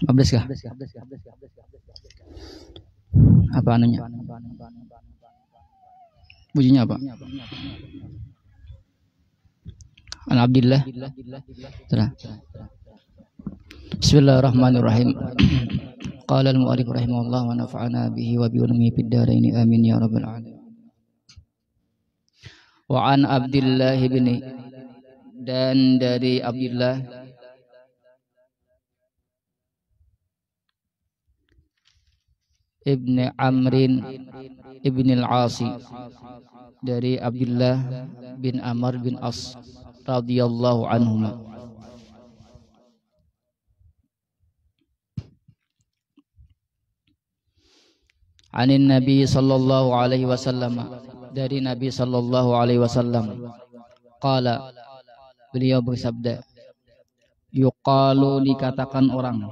15 kah? Apa anunya? Bunyinya apa? An Abdillah. Bismillahirrahmanirrahim. Qala al-mu'allif rahimahullah wa nafa'ana bihi wa bi ulumi fid dharain amin ya rabbal alamin. Wa an Abdillah bin, dan dari Abdillah ibni Amrin ibn al-Asi, dari Abdullah bin Amr bin As radhiyallahu anhuma. Anin Nabi sallallahu alaihi wasallam, dari Nabi sallallahu alaihi wasallam, qala, beliau bersabda, yuqalu, dikatakan orang,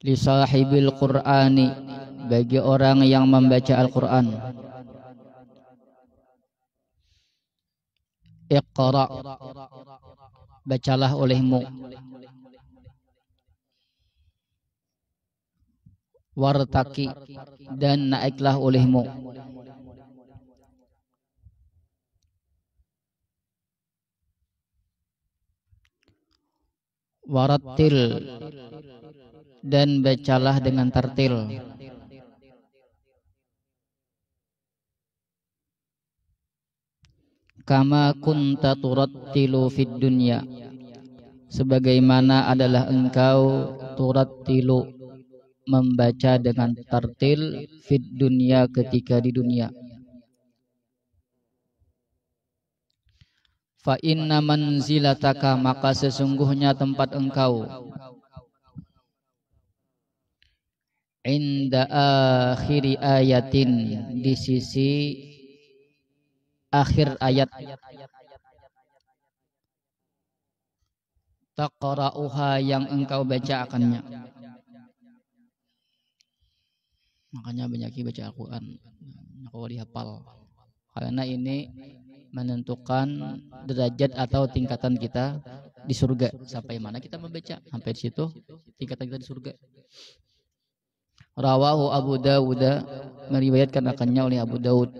li sahibil Qur'ani, bagi orang yang membaca Al-Qur'an, iqra, bacalah olehmu, wartaki, dan naiklah olehmu, warattil, dan bacalah dengan tartil, kama kunta turattilu fid dunya, sebagaimana adalah engkau turattilu, membaca dengan tartil, fid dunya, ketika di dunia. Fa inna manzilataka, maka sesungguhnya tempat engkau, inda akhiri ayatin, di sisi akhir ayat, taqra'uha, yang engkau baca akannya. Makanya banyak baca Al-Quran, kalau dihafal, karena ini menentukan derajat atau tingkatan kita di surga. Sampai mana kita membaca, sampai di situ tingkatan kita di surga. Rawahu Abu Dawud, meriwayatkan akannya oleh Abu Dawud,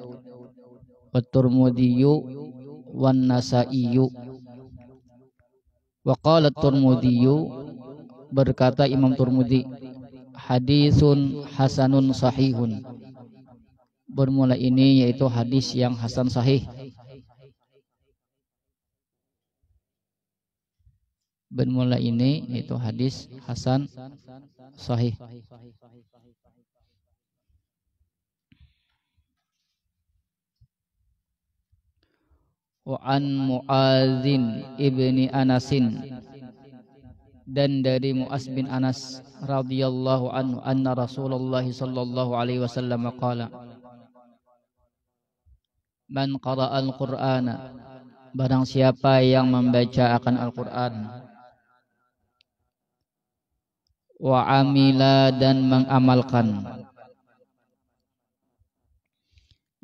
wa Tirmidzi wan Nasa'i. Wa qala Tirmidzi, berkata Imam Tirmidzi, hadisun hasanun sahihun, bermula ini yaitu hadis yang hasan sahih. Bermula ini yaitu hadis hasan sahih. Wa an Mu'adzin ibni Anasin, dan dari Mu'az bin Anas radhiyallahu anhu, anna Rasulullah sallallahu alaihi wasallam qala, man qara'a al-Qur'ana, barang siapa yang membaca akan Al-Qur'an, wa amila, dan mengamalkan,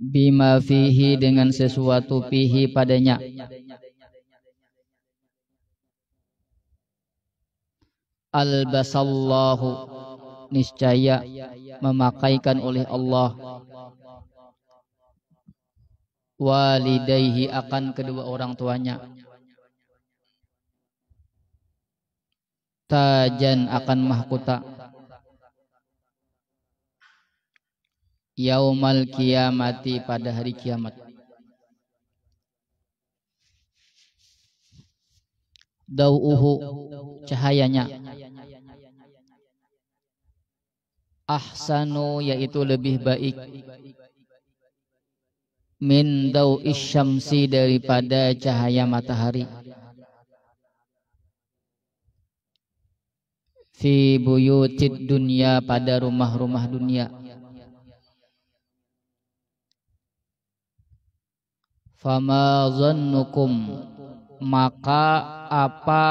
bima fihi, dengan sesuatu fihi padanya, albasallahu, niscaya memakaikan oleh Allah, walidayhi, akan kedua orang tuanya, tajan, akan mahkota, yaumal kiamati, pada hari kiamat. Dau'uhu, cahayanya, ahsanu, yaitu lebih baik, min dau'is syamsi, daripada cahaya matahari, fi buyutid dunya, pada rumah-rumah dunia. Fama zannukum, maka apa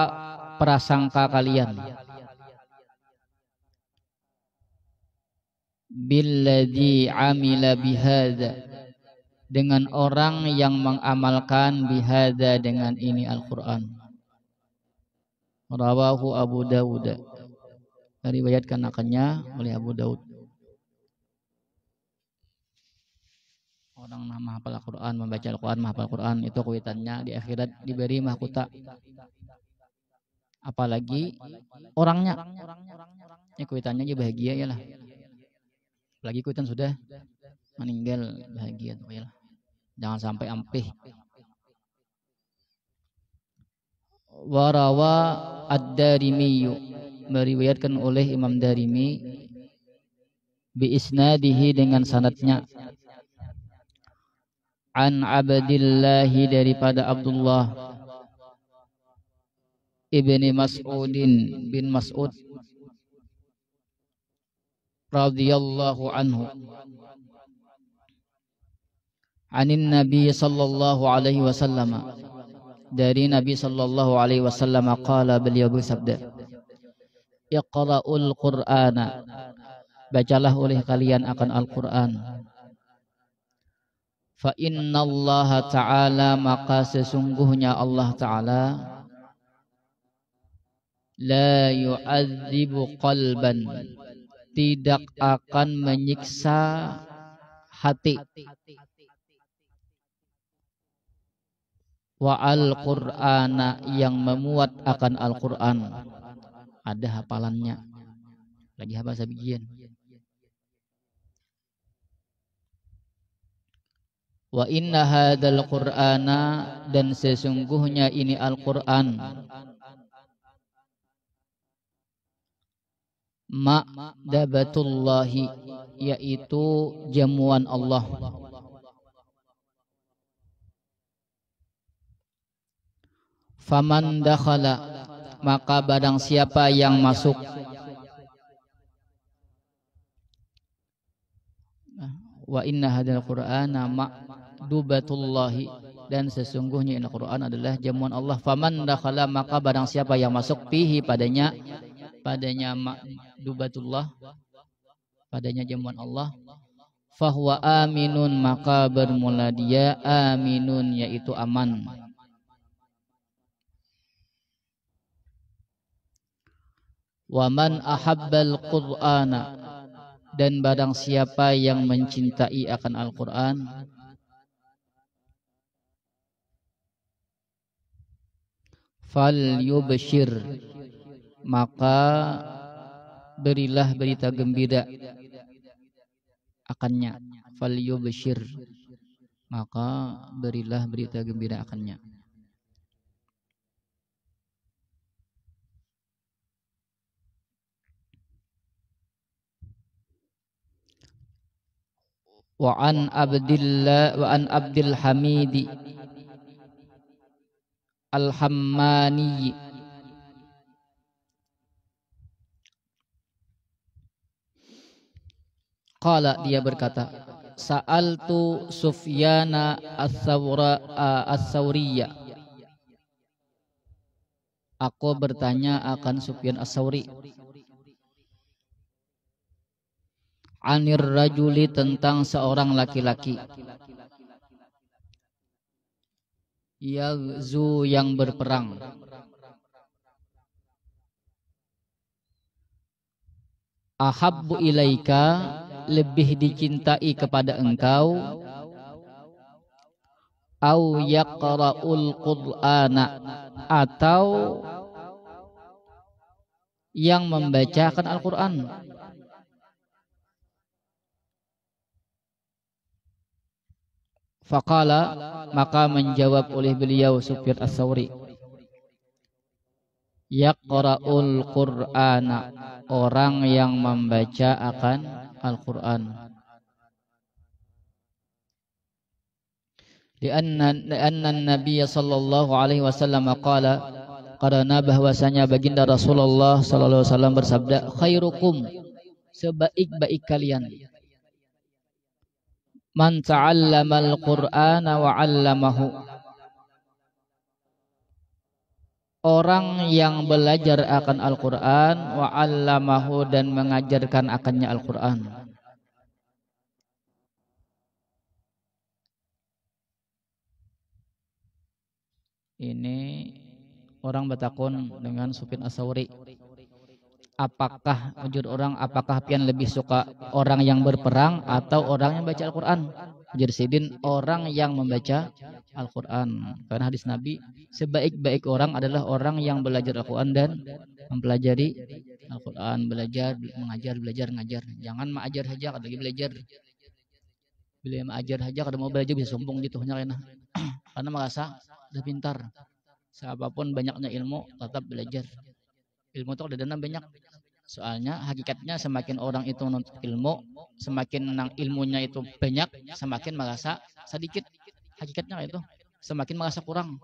prasangka kalian, billadzi amila bihadza, dengan orang yang mengamalkan bihadza, dengan ini Al-Qur'an. Rawahu Abu Dawud, diriwayatkan akannya oleh Abu Daud. Orang menghafal Al-Quran, membaca Al-Quran, menghafal Al-Quran, itu kuitannya di akhirat diberi mahkota. Apalagi orangnya, ya kuitannya aja bahagia ya lah. Apalagi kuitan sudah meninggal, bahagia tuh ya lah. Jangan sampai ampih. Warawa ad-Darimi, meriwayatkan oleh Imam Darimi, bi isnadihi, dengan sanadnya, an Abdillahi, daripada Abdullah ibni Mas'udin bin Mas'ud radhiyallahu anhu, anin Nabi sallallahu alaihi wasallam, dari Nabi sallallahu alaihi wasallam, qala, beliau bersabda, iqra'ul Qur'ana, bacalah oleh kalian akan Al-Qur'an. Fa innallaha ta'ala, maka sesungguhnya Allah ta'ala, la yu'adzibu qalban, tidak akan menyiksa hati, wa al-Qur'ana, yang memuat akan Al-Qur'an, ada hafalannya, lagi hafal sabigian. Wa inna hadzal Qur'ana, dan sesungguhnya ini Al-Qur'an, ma'dabatullahi, yaitu jamuan Allah. Faman dakhala, maka barang siapa yang masuk, wa inna hadzal Qur'ana ma'dubatullahi, dan sesungguhnya Al-Qur'an adalah jamuan Allah. Faman dakhala, maka barang siapa yang masuk, fihi, padanya ma'dubatullah, padanya jamuan Allah, fahuwa aminun, maka bermula dia aminun, yaitu aman. Wa man ahabbal Qur'ana, dan barang siapa yang mencintai akan Al-Qur'an, fal yubshir, maka berilah berita gembira akannya. Fal yubshir, maka berilah berita gembira akannya. Wa an Abdil Hamid Al-Hammani, qala, dia berkata, sa'altu Sufyana as-Sauriyya, aku bertanya akan Sufyan as-Sauri, anir rajuli, tentang seorang laki-laki, yaghzu, yang berperang, ahabbu ilaika, lebih dicintai kepada engkau, au yaqra'ul Qur'ana, atau yang membacakan Al-Qur'an. Faqala, maka menjawab oleh beliau Sufyan as-Sauri, yaqra'ul Qur'ana, orang yang membaca akan Al-Qur'an. Lianna Nabi sallallahu alaihi wasallam qala, karena bahwasanya baginda Rasulullah sallallahu alaihi wasallam bersabda, khairukum, sebaik-baik kalian, man ta'allamal Qur'ana wa 'allamahu, orang yang belajar akan Al-Qur'an, wa 'allamahu, dan mengajarkan akannya Al-Qur'an. Ini orang bertakun dengan Sufyan Ats-Tsauri, apakah menurut orang apakah pian lebih suka orang yang berperang atau orang yang baca Al-Qur'an? Menurut Sidin orang yang membaca Al-Qur'an. Karena hadis Nabi, sebaik-baik orang adalah orang yang belajar Al-Qur'an dan mempelajari Al-Qur'an, belajar, mengajar, belajar, ngajar. Jangan mengajar saja lagi belajar. Bila mengajar saja kalau mau belajar bisa sombong gitu hanya karena merasa udah pintar. Siapapun banyaknya ilmu tetap belajar. Ilmu itu ada dana banyak. Soalnya hakikatnya semakin orang itu menuntut ilmu, semakin ilmunya itu banyak, semakin merasa sedikit. Hakikatnya itu semakin merasa kurang.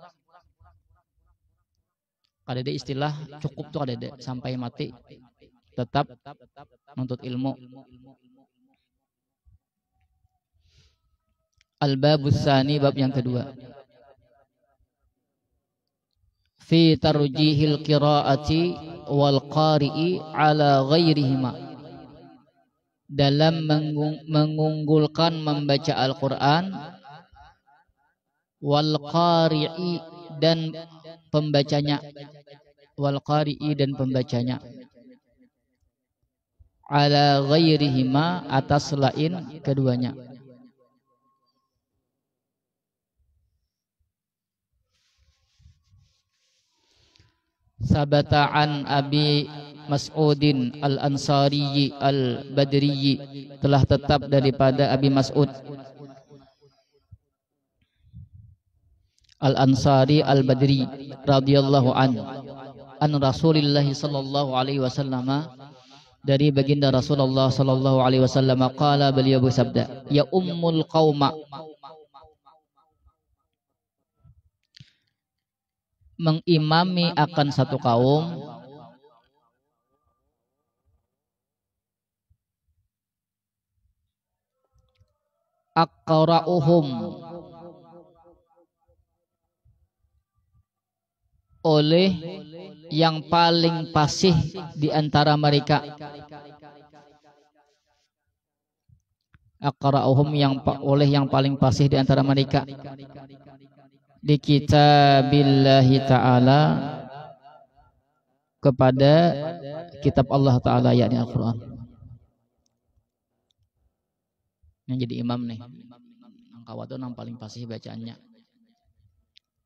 Ada istilah cukup tuh ada sampai mati tetap menuntut ilmu. Al-babus tsani, bab yang kedua. Fi tarjihil qiraati wal qari'i ala ghairihima, dalam mengunggulkan membaca Al-Qur'an, wal qari'i dan pembacanya, wal qari'i dan pembacanya, ala ghairihima atas lain keduanya. Sabata an Abi Mas'udin Al-Ansari Al-Badri, telah tetap daripada Abi Mas'ud Al-Ansari Al-Badri radhiyallahu an Rasulillah sallallahu alaihi wasallam, dari baginda Rasulullah sallallahu alaihi wasallam, qala, beliau bersabda, ya ummul qauma, mengimami akan satu kaum, aqra'uhum, oleh yang paling fasih di antara mereka, aqra'uhum oleh yang paling fasih di antara mereka, di kitabillahi ta'ala, kepada kitab Allah Ta'ala yakni Al-Quran. Yang jadi imam nih angkawa itu yang paling fasih bacaannya,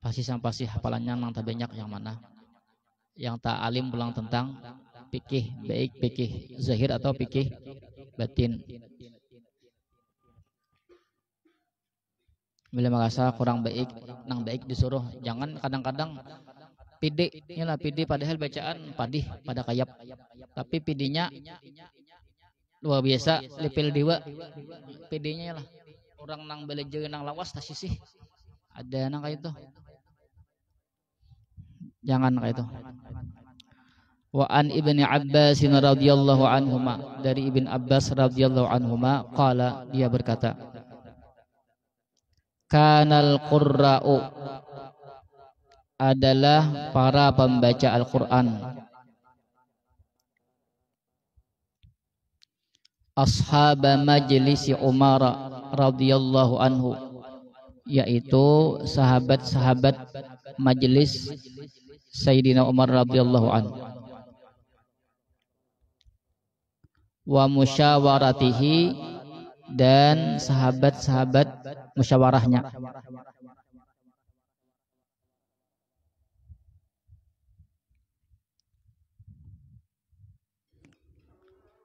fasih sama fasih hafalannya yang tak banyak, yang mana yang tak alim pulang tentang fikih, baik fikih zahir atau fikih batin. Bila merasa kurang baik, nang baik disuruh, jangan kadang-kadang pide, inilah pide padahal bacaan padih pada kayap, tapi pidenya luar biasa, level dewa pidenya lah. Orang nang belajar nang lawas tak sisih, ada nang kayak itu, jangan kayak itu. Wa an Ibni Abbas radhiyallahu anhuma, dari Ibn Abbas radhiyallahu anhuma, qala, dia berkata, kanal qurra'u, adalah para pembaca Al-Quran, ashab majlisi Umar radhiyallahu anhu, yaitu sahabat-sahabat majelis Sayyidina Umar radhiyallahu anhu, wa musyawaratihi, dan sahabat-sahabat musyawarahnya,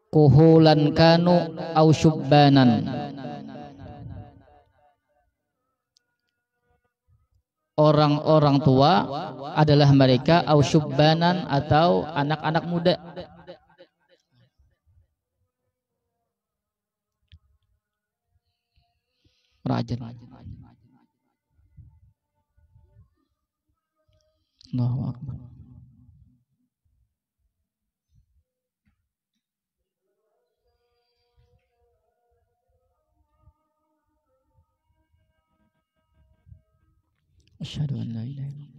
kuhulan kanu au syubbanan, orang-orang tua adalah mereka, au syubbanan, atau anak-anak muda. Rajan. Allahu Akbar. Asyhadu an la ilaha illallah.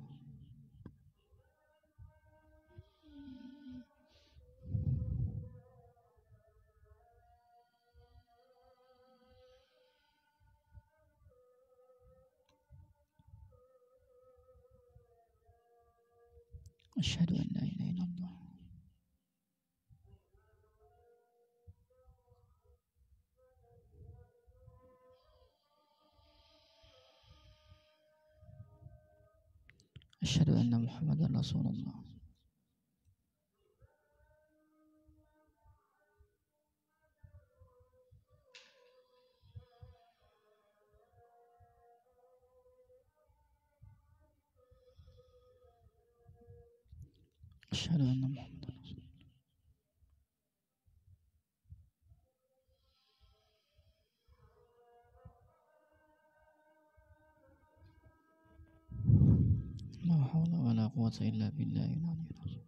Asyhadu an la ilaha illallah. Asyhadu anna Muhammadar Rasulullah. Asyhadu anna Muhammadar Rasulullah. La haula wala quwwata illa billahil aliyyil azim.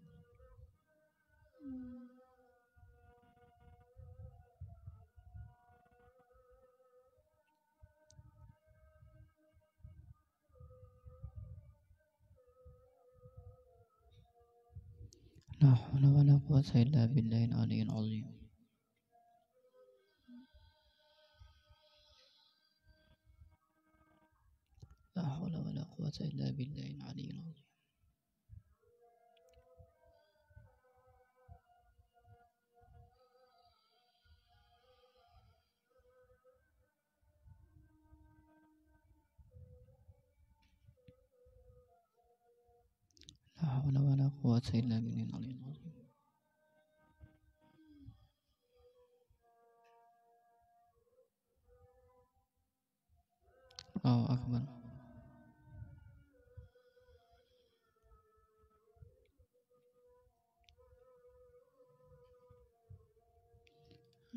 La haula wala quwwata illa billahil aliyyil azim. La haula wala quwwata illa billahil aliyyil azim. La haula wala quwwata illa billahil aliyyil azim. Allahu akbar.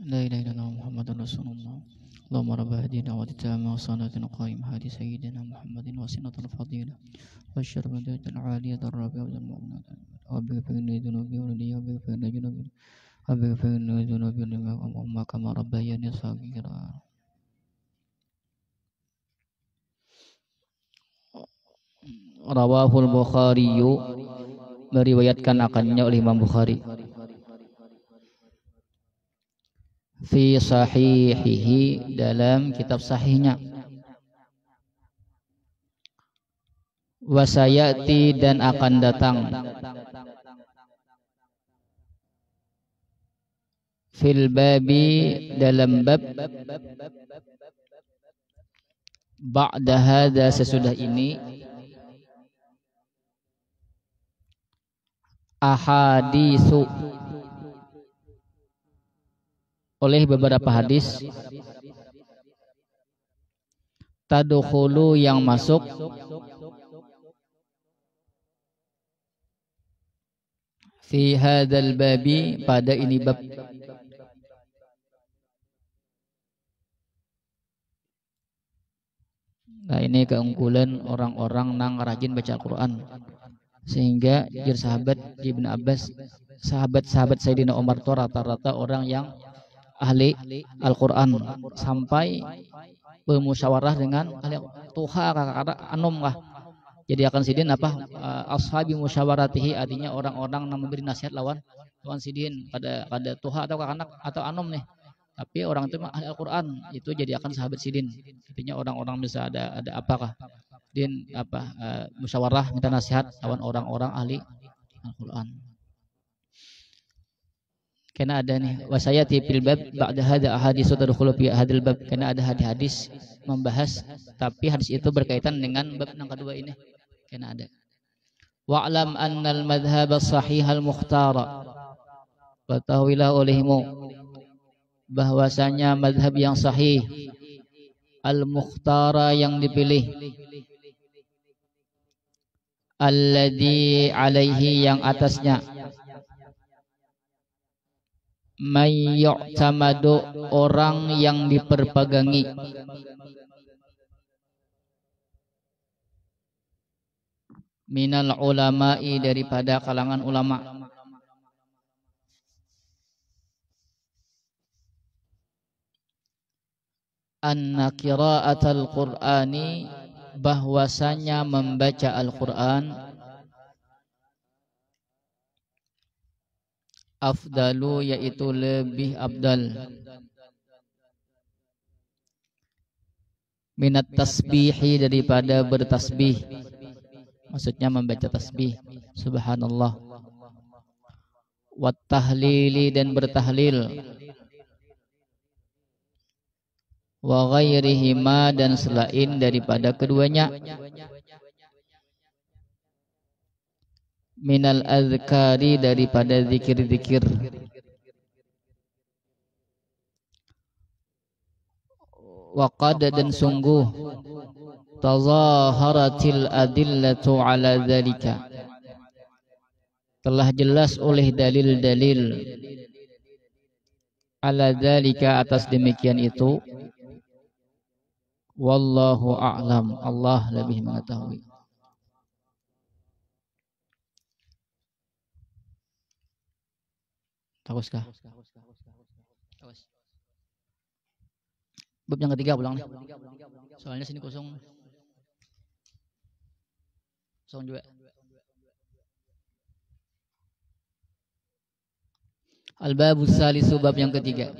La ilaha illallah Muhammadur Rasulullah. Allahumma rabb hadhihi da'wati tamma wa salatin qa'imah hadi sayyidina Muhammadin wa sinatul fadilah wa syarfatul aliyah ar-rabi'ah wal mu'minat wa bighfirli dhunubi wa li wa bighfirli dhunubi wa bighfirli dhunubi wa umma kama rabbayani shaghira. Rawahul Bukhari, meriwayatkan akannya oleh Imam Bukhari fi sahihihi, dalam kitab sahihnya, wasayati, dan akan datang, fil babi, dalam bab, ba'da hadza, sesudah ini, ahaditsu, oleh beberapa hadis, tadkhulu, yang masuk, fi hadzal babi, pada ini bab. Nah, ini keunggulan orang-orang nang rajin baca Al-Quran, sehingga jir sahabat Ibnu Abbas, sahabat-sahabat Sayyidina Umar itu rata-rata orang yang ahli Al-Quran, sampai bermusyawarah dengan ahli tuha kakak anum lah. Jadi akan sidin apa, ashabi musyawaratihi, artinya orang-orang yang memberi nasihat lawan sidin pada tuha atau kakak anak atau anum nih. Tapi orang itu ahli Al-Quran, itu jadi akan sahabat sidin. Artinya orang-orang bisa ada apakah din apa, musyawarah minta nasihat lawan orang-orang ahli Al-Quran. Karena ada nih, wasayati fil bab ba'da hadza ahadits tadkhulu fi hadzal bab, karena ada hadis membahas, tapi hadis itu berkaitan dengan bab yang kedua ini. Karena ada wa'lam annal madhhab as-sahih al-mukhtara, ketahuilah olehmu bahwasanya madhab yang sahih, al-mukhtara, yang dipilih, alladzi alaihi, yang atasnya, may yu'tamadu, orang yang diperpegangi, minal ulama'i, daripada kalangan ulama, anna qira'atal qur'ani, bahwasanya membaca Al-Quran, afdalu, yaitu lebih abdal, minat tasbihi, daripada bertasbih, maksudnya membaca tasbih subhanallah, wat tahlili dan bertahlil, wa ghairihima dan selain daripada keduanya, minal azkari daripada zikir-zikir, wa qad dan sungguh, tazaharatil adillatu ala dzalika, telah jelas oleh dalil-dalil, ala dzalika atas demikian itu, wallahu a'lam, Allah lebih mengetahui. Takuskah? Takus. Bab yang ketiga pulang nih. Soalnya sini kosong. Kosong juga. Al-babus salisu, bab yang ketiga.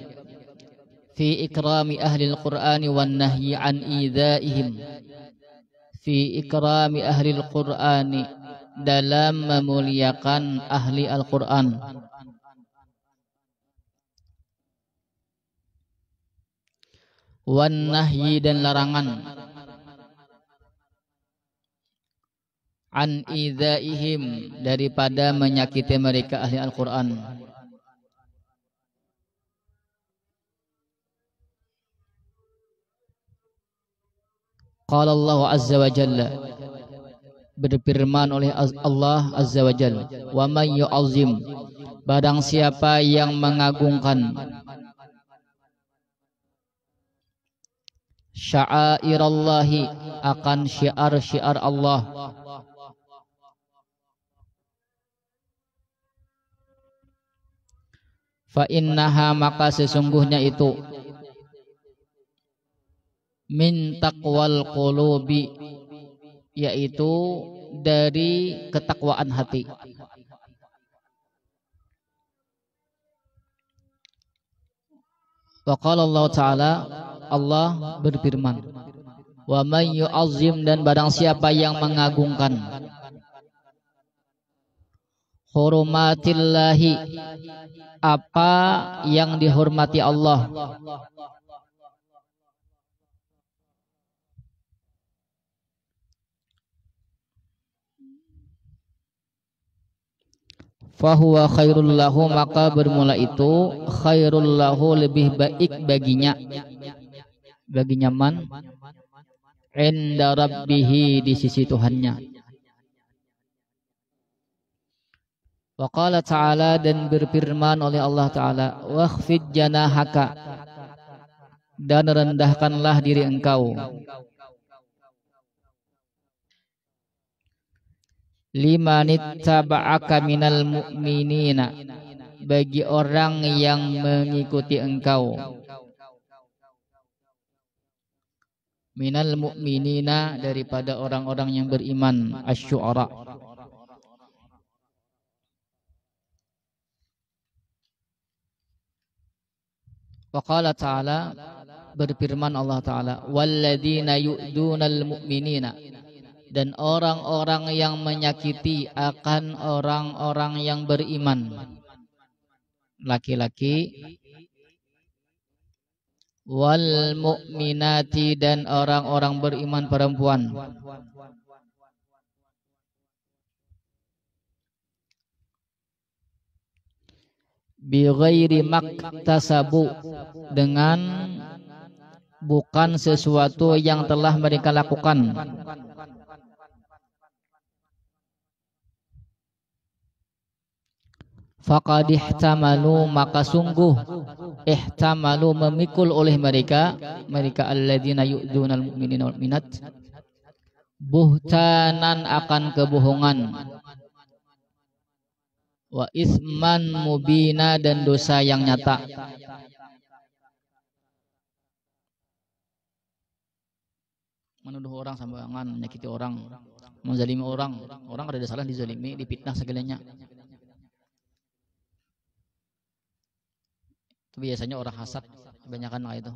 Fi ikrami ahli al-Qur'ani wan nahyi an idzaihim. Fi ikrami ahli al-Qur'ani, dalam memuliakan ahli Al-Qur'an. Wan nahyi dan larangan, an idzaihim daripada menyakiti mereka ahli Al-Qur'an. Qala Allah azza wa jalla, berfirman oleh Allah azza wa jalla, wa may yu'azzim, barang siapa yang mengagungkan sya'airallahi, akan syiar-syiar Allah, fa innaha, maka sesungguhnya itu, min taqwal qulubi, yaitu dari ketakwaan hati. Wa qala Allah Ta'ala, Allah berfirman, wa may yu'azzim, dan barang siapa yang mengagungkan hurmatillahi, apa yang dihormati Allah, fahuwa khairul lahu, maka bermula itu khairul lahu, lebih baik baginya, baginya man, inda rabbihi, di sisi Tuhannya. Wa qala ta'ala, dan berfirman oleh Allah Ta'ala, wakhfid janahaka, dan rendahkanlah diri engkau, limanittaba'aka minal mu'minina, bagi orang yang mengikuti engkau, minal mu'minina, daripada orang-orang yang beriman. Asy-Syu'ara. Wa qala ta'ala, berfirman Allah Ta'ala, walladzina yu'dunal mu'minina, dan orang-orang yang menyakiti akan orang-orang yang beriman, laki-laki, wal mu'minati, dan orang-orang beriman perempuan, bi ghairi maktasabu, dengan bukan sesuatu yang telah mereka lakukan, faqad ihtamalu, maka sungguh ihtamalu, memikul oleh mereka alladzina yu'dzunal mu'minina wal mu'minat, buhtanan, akan kebohongan, wa isman mubina, dan dosa yang nyata. Menuduh orang sembarangan, menyakiti orang, menzalimi orang ada salah dizalimi, dipitnah segalanya. Itu biasanya orang hasad, kebanyakan lah itu.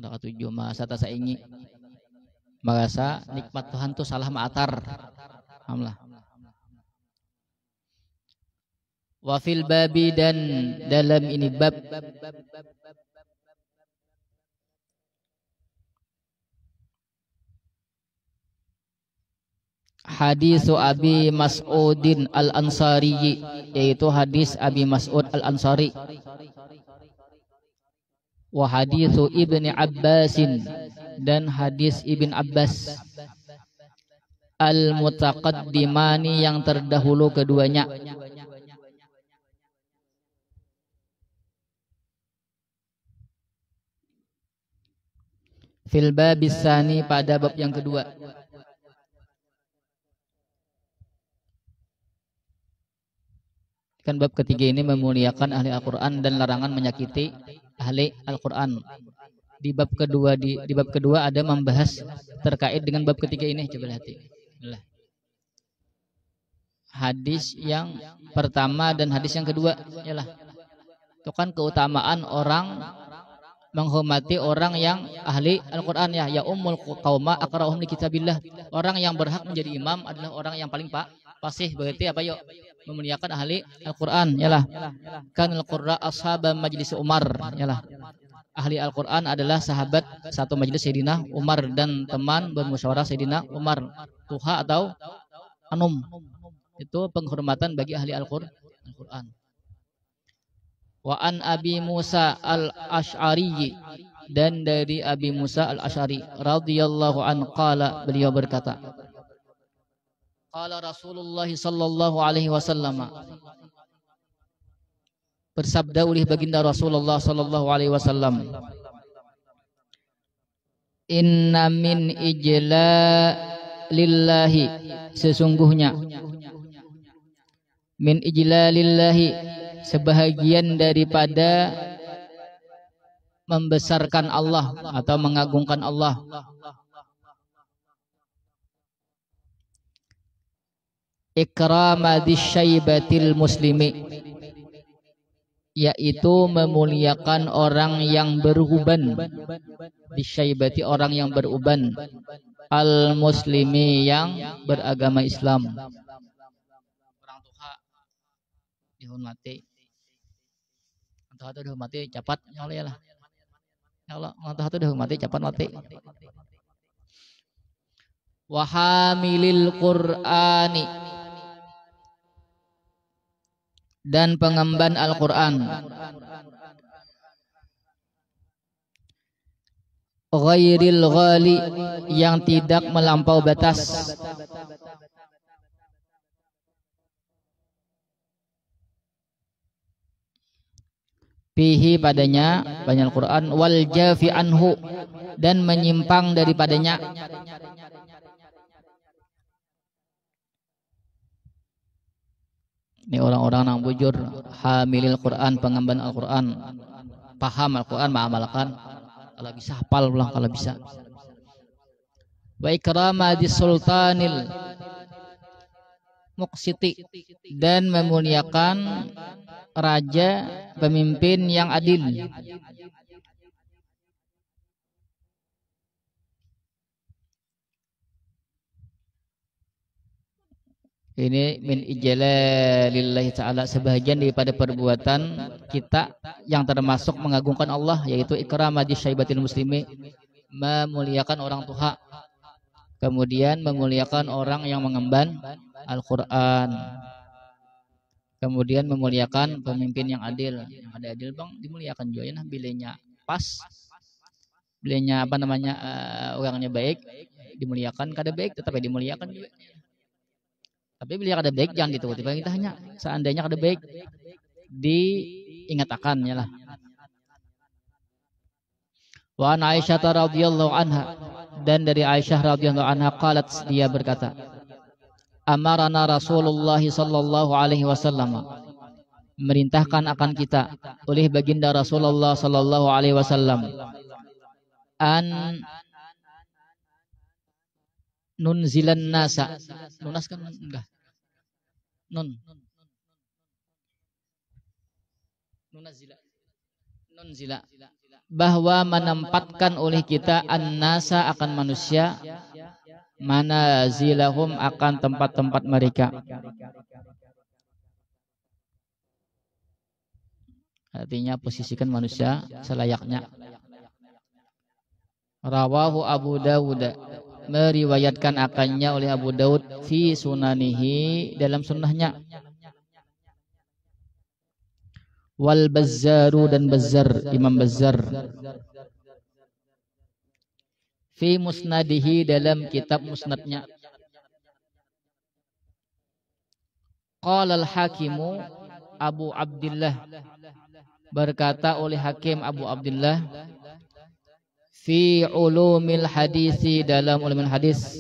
Ada ketujuh masa tak saingi, merasa nikmat Tuhan tuh salah ma'atar. Alhamdulillah. Wa fil babi, dan dalam ini bab, hadis Abi Mas'udin Al-Ansari, yaitu hadis Abi Mas'ud Al-Ansari. Wa hadis Ibni Abbasin, dan hadis Ibn Abbas. Al-mutaqaddimani, yang terdahulu keduanya. Fil babis tsani, pada bab yang kedua. Kan bab ketiga ini memuliakan ahli Al-Quran dan larangan menyakiti ahli Al-Quran. Di bab kedua ada membahas terkait dengan bab ketiga ini. Coba lihat. Hadis yang pertama dan hadis yang kedua ialah itu kan keutamaan orang menghormati orang yang ahli Al-Quran, ya ummul qauma aqra'uhum li kitabillah. Orang yang berhak menjadi imam adalah orang yang paling fasih. Berarti apa yuk? Memuliakan ahli Al-Quran, yalah. Kan al-qurra ashaba majlis Umar, yalah. Ahli Al-Quran adalah sahabat satu majelis Sayyidina Umar dan teman bermusyawarah Sayyidina Umar. Tuha atau anum. Itu penghormatan bagi ahli Al-Quran. Wa an Abi Musa Al-Asy'ari, dan dari Abi Musa Al-Asy'ari radhiyallahu an qala, beliau berkata, qala Rasulullah sallallahu alaihi wasallam, bersabda oleh baginda Rasulullah sallallahu alaihi wasallam, inna min ijlalillahi, sesungguhnya min ijlalillahi, sebahagian daripada membesarkan Allah atau mengagungkan Allah, ikramadi syaibatil muslimi, yaitu memuliakan orang yang beruban, disyaibati orang yang beruban, al muslimi, yang beragama Islam. Orang tua dihormati, orang tua dihormati cepat ya Allah, ya Allah, orang tua dihormati cepat mati. Wa hamilil Qur'ani, dan pengemban Al-Quran, ghairil ghali, yang tidak melampau batas, fihi, padanya, banyak Al-Quran, wal jafi anhu, dan menyimpang daripadanya. Ini orang-orang yang bujur, hamilil Quran, pengemban Al-Quran, paham Al-Quran, mengamalkan, kalau bisa hafal pulang kalau bisa. Wa ikramadi sultanil muqsiti, dan memuliakan raja, pemimpin yang adil. Ini min ijlalillahi ta'ala, sebahagian daripada perbuatan kita yang termasuk mengagungkan Allah, yaitu ikramadi syaibatil muslimi, memuliakan orang tua, kemudian memuliakan orang yang mengemban Al-Quran, kemudian memuliakan pemimpin yang adil. Yang ada adil bang dimuliakan juga ya, nah bilenya pas, bilenya apa namanya, orangnya baik dimuliakan, kada baik tetap dimuliakan juga. Tapi bila kada baik jangan dituruti perintahnya. Seandainya kada baik diingatkan ya lah. Wa an Aisyah radhiyallahu anha, dan dari Aisyah radhiyallahu anha qalat, dia berkata, amarana Rasulullah sallallahu alaihi wasallam, merintahkan akan kita oleh baginda Rasulullah sallallahu alaihi wasallam, an nunzilan nasa, nunas kan enggak, nunzila, bahwa menempatkan oleh kita an-nasa, akan manusia, manazilahum akan tempat-tempat mereka. Artinya posisikan manusia selayaknya. Rawahu Abu Dawud, meriwayatkan akannya oleh Abu Daud fi sunanihi, dalam sunnahnya. Wal Bazzaru, dan Bazzar, Imam Bazzar, fi musnadihi, dalam kitab musnadnya. Qala al-Hakimu, Abu Abdullah berkata oleh Hakim Abu Abdullah, fi ulumil hadisi, dalam ulumul hadis.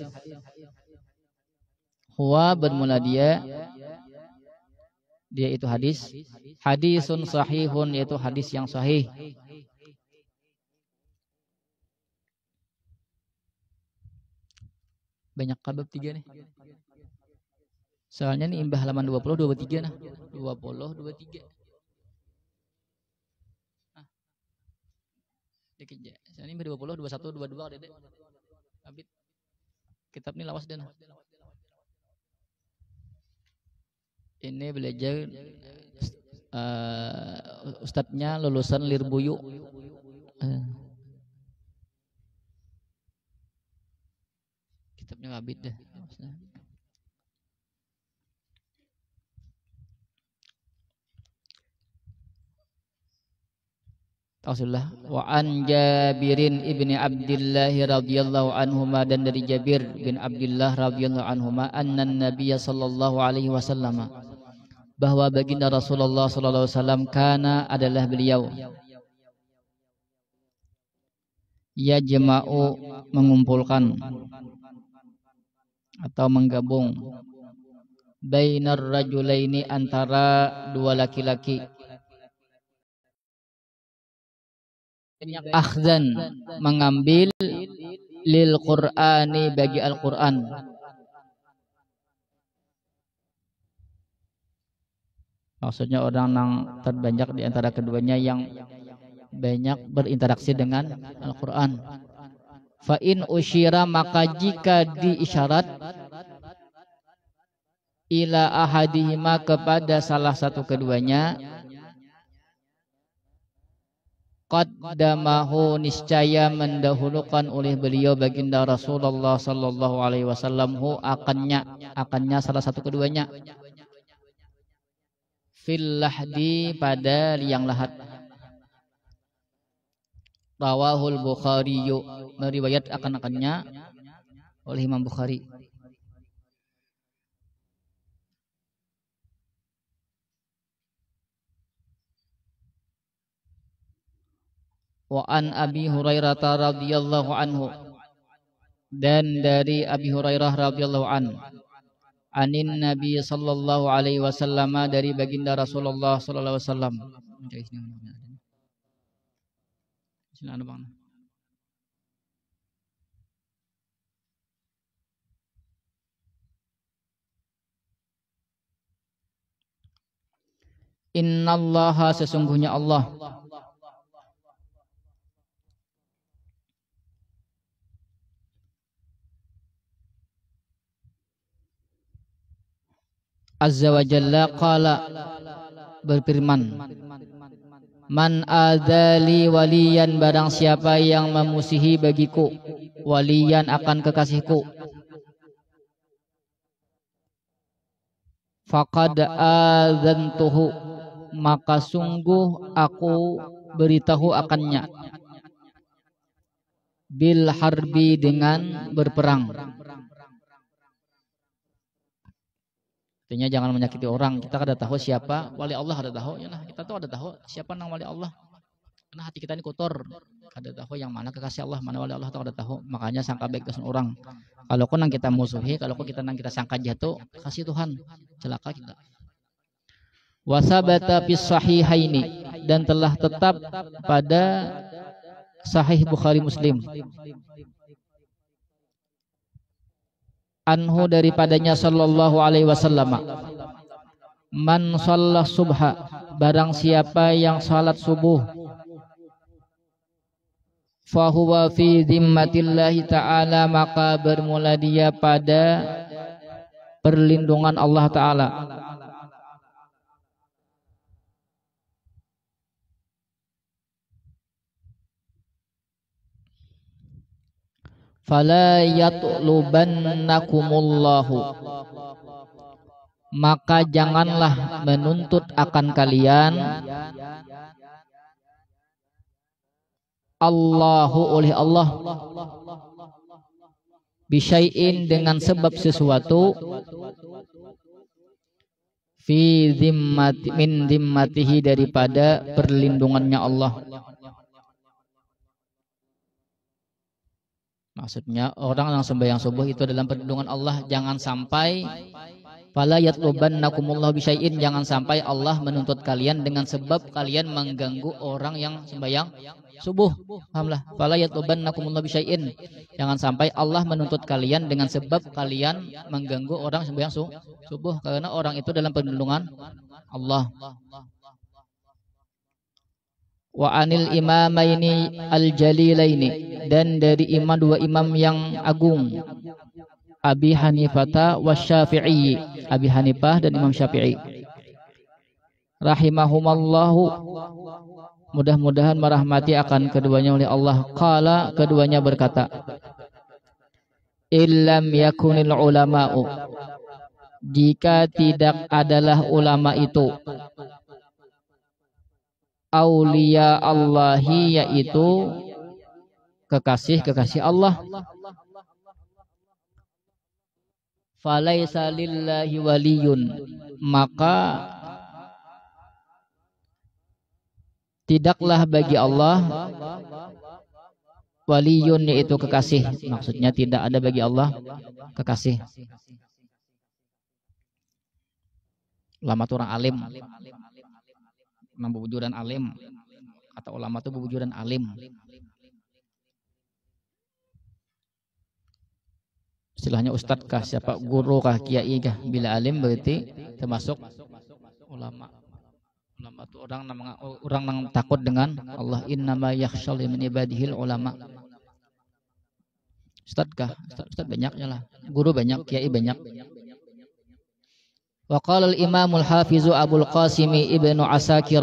Huwa, bermula dia itu hadis, hadisun sahihun, yaitu hadis yang sahih. Banyak kabab 3 nih. Soalnya ini imbah halaman 20, 23 nah. 20, 23. Ah. Dikit. Soalnya ini 20, 21, 22 Dedek. Abid. Kitab ini lawas dan. Ini belajar ustadznya lulusan Lirbuyu. Kitabnya Abid dah. Rasulullah. Wa an Jabirin ibni Abdullah radhiyallahu anhuma, dan dari Jabir bin Abdullah radhiyallahu anhuma, anna Nabiy sallallahu alaihi wasallam, bahwa baginda Rasulullah sallallahu alaihi wasallam, kana, adalah beliau, yajma'u, mengumpulkan atau menggabung, bainar rajulaini, antara dua laki-laki, akhzan, mengambil, lil Qur'ani, bagi Al-Qur'an. Maksudnya orang yang terbanyak di antara keduanya yang banyak berinteraksi dengan Al-Qur'an. Fa in usyira, maka jika diisyarat, ila ahadihima, kepada salah satu keduanya, qaddamahu, niscaya mendahulukan oleh beliau baginda Rasulullah sallallahu alaihi wasallam, hu, akannya salah satu keduanya, fil lahdi, pada liang lahat. Rawahul Bukhari, meriwayat akannya oleh Imam Bukhari. Wa an Abi Hurairah radhiyallahu anhu, dan dari Abi Hurairah radhiyallahu an, anin Nabi sallallahu alaihi wasallam, dari baginda Rasulullah sallallahu alaihi wasallam. Silakan Bang. Innallaha, sesungguhnya Allah, azza wa jalla, qala, berfirman, man adzali waliyan, barang siapa yang memusuhi bagiku, waliyan, akan kekasihku, faqad adzantuhu, maka sungguh aku beritahu akannya, bil harbi, dengan berperang. Artinya jangan menyakiti orang. Kita kada tahu siapa wali Allah, kada tahu ya lah. Kita tuh ada tahu siapa nang wali Allah. Karena hati kita ini kotor. Kada tahu yang mana kekasih Allah, mana wali Allah, tuh kada tahu. Makanya sangka baik ke orang. Kalau kau nang kita musuhi, kalau kau kita nang kita sangka jatuh, kasih Tuhan, celaka kita. Wasabata fis sahihaini, dan telah tetap pada Sahih Bukhari Muslim, anhu, daripadanya sallallahu alaihi wasallam, man shalla subha, barang siapa yang salat subuh, fahuwa fi zimmatillahi ta'ala, maka bermula dia pada perlindungan Allah Ta'ala. Fala yatlubannakumullahu, maka janganlah menuntut akan kalian Allahu oleh Allah bisyai'in dengan sebab sesuatu fi zimmati min zimmatihi daripada perlindungannya Allah. Maksudnya orang yang sembahyang subuh itu dalam perlindungan Allah. Jangan sampai fala yatlubannakumullahu bisyai'in, jangan sampai Allah menuntut kalian dengan sebab kalian mengganggu orang yang sembahyang subuh. Pahamlah? Fala yatlubannakumullahu bisyai'in, jangan sampai Allah menuntut kalian dengan sebab kalian mengganggu orang sembahyang subuh, karena orang itu dalam perlindungan Allah. Wa anil imamaini al-jalilaini, dan dari dua imam yang agung, Abi Hanifah wa Syafi'i, Abi Hanifah dan Imam Syafi'i, rahimahumallahu, mudah-mudahan merahmati akan keduanya oleh Allah. Qala, keduanya berkata, illam yakunil ulama'u, jika tidak adalah ulama itu, aulia Allahi, yaitu kekasih-kekasih Allah, falaisa lillahi waliyun, maka tidaklah bagi Allah waliyun, yaitu kekasih. Maksudnya tidak ada bagi Allah kekasih. Ulama itu orang alim, memang berwujudan alim. Kata ulama itu berwujudan alim. Istilahnya ustadz kah, siapa, guru kah, kiai kah? Bila alim berarti termasuk ulama. Ulama itu orang yang takut dengan Allah. Innama yakhshal min ibadihil ulama. Ustadz kah? Ustadz banyaknya lah. Guru banyak, kiai banyak. Wa qala al-Imam al-Hafiz Abul Qasim Ibnu Asakir,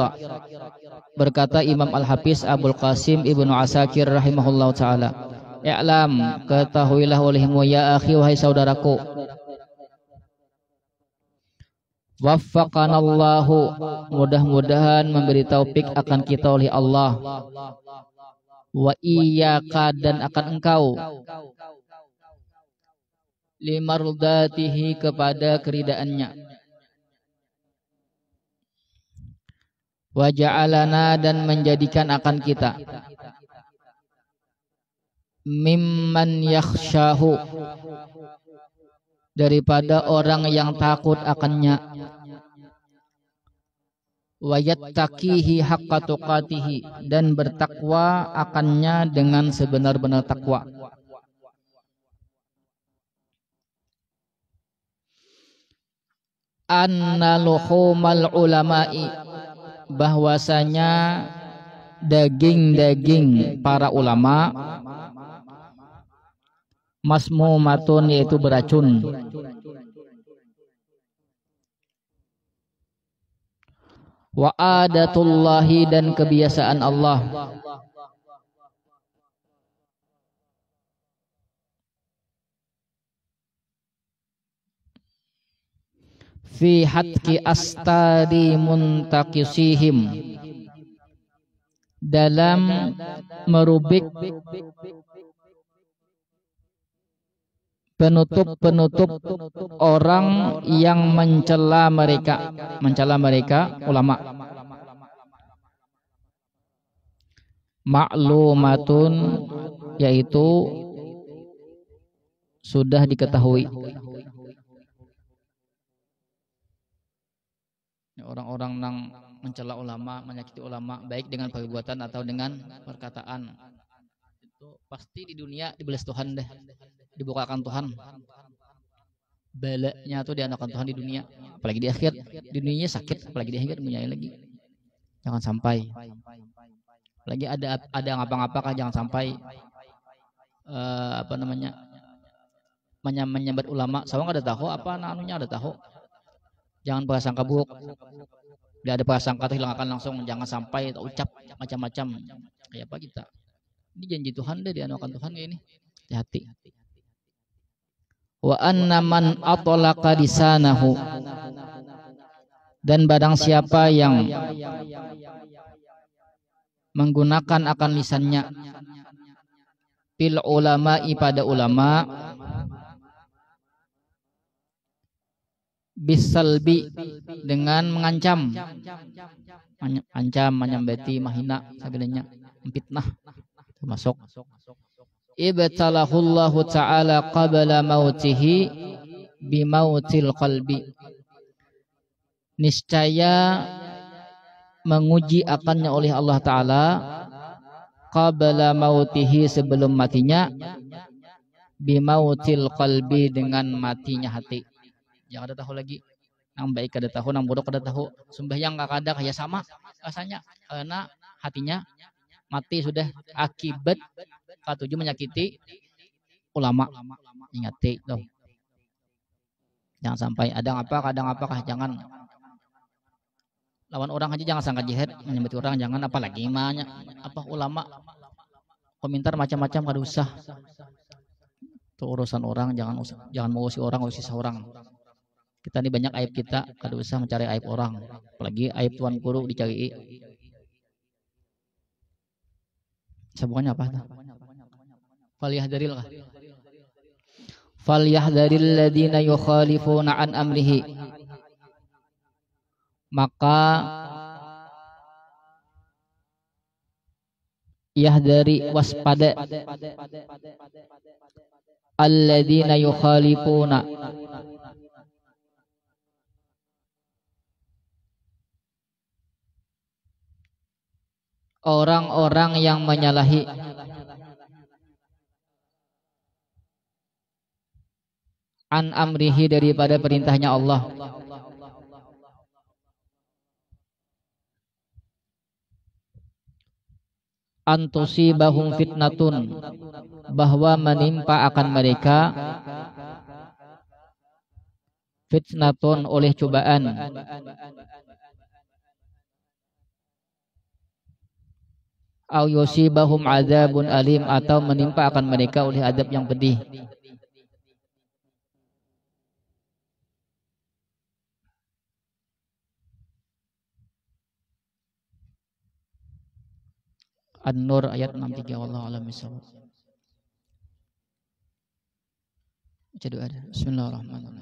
berkata Imam Al-Hafiz Abul Qasim Ibnu Asakir rahimahullahu taala, i'lam, ketahuilah olehmu ya akhi, wahai saudaraku, waffaqanallahu, mudah-mudahan memberi taufik akan kita oleh Allah, wa iyyaka, dan akan engkau, limardatihi, kepada keridaannya, wa ja'alana, dan menjadikan akan kita, mimman yakhshahu, daripada orang yang takut akannya, wa yattaqihi haqqa tuqatihi, dan bertakwa akannya dengan sebenar-benar takwa. Anna luhumal ulama'i, bahwasanya daging-daging para ulama, masmumatun, yaitu beracun, wa adatullahi, dan kebiasaan Allah, fi hatki astari muntakisihim, dalam merubik penutup-penutup orang yang mencela mereka ulama. Ma'lumatun, yaitu sudah diketahui. Orang-orang yang mencela ulama, menyakiti ulama, baik dengan perbuatan atau dengan perkataan, itu pasti di dunia dibelas Tuhan deh, dibukakan Tuhan, balanya tuh dianakan Tuhan di dunia, apalagi di akhirat. Di dunianya sakit, apalagi di akhirat dunia lagi. Jangan sampai Lagi ada ngapa-ngapakah jangan sampai menyambat ulama. Sawang ada tahu apa anunya ada tahu. Jangan prasangka buruk. Bila ada prasangka hilangkan langsung, jangan sampai ucap macam-macam. Kayak apa kita? Ini janji Tuhan deh, dianukan Tuhan kayak ini. Hati-hati. Wa anna man atlaqa lisanahu, dan barang siapa yang menggunakan akan lisannya fil ulama'i pada ulama, bisalbi dengan mengancam, menyambati, mahina, sebagainya, fitnah termasuk. Ibtalahullahu ta'ala qabla mautihi bimautil qalbi, niscaya menguji akannya oleh Allah Ta'ala qabla mautihi sebelum matinya, bimautil qalbi dengan matinya hati. Jangan ada tahu lagi, nang baik ada tahu, nang buruk ada tahu, sembahyang nggak ada kayak sama rasanya karena hatinya mati sudah akibat katujuh menyakiti ulama. Ingati loh, jangan sampai ada apakah jangan lawan orang aja, jangan sangka jihad menyebut orang, jangan apalagi mahnya apa ulama komentar macam-macam kada usah. Itu urusan orang, jangan mengurusi orang, urusi seorang. Kita ini banyak aib kita, kada usah mencari aib orang, apalagi aib tuan guru dicari. Sebuahnya apa? Falyahdaril ladina yukhalifuna an amrihi, maka yahdari, waspada, alladzina yukhalifuna, orang-orang yang menyalahi, an amrihi daripada perintahnya Allah, antusibahum fitnatun, bahwa menimpa akan mereka fitnatun oleh cobaan, au yusibahum adzabun alim, atau menimpa akan mereka oleh adab yang pedih. An-Nur ayat 63. Wallahu a'lam bishawab. Bismillahirrahmanirrahim.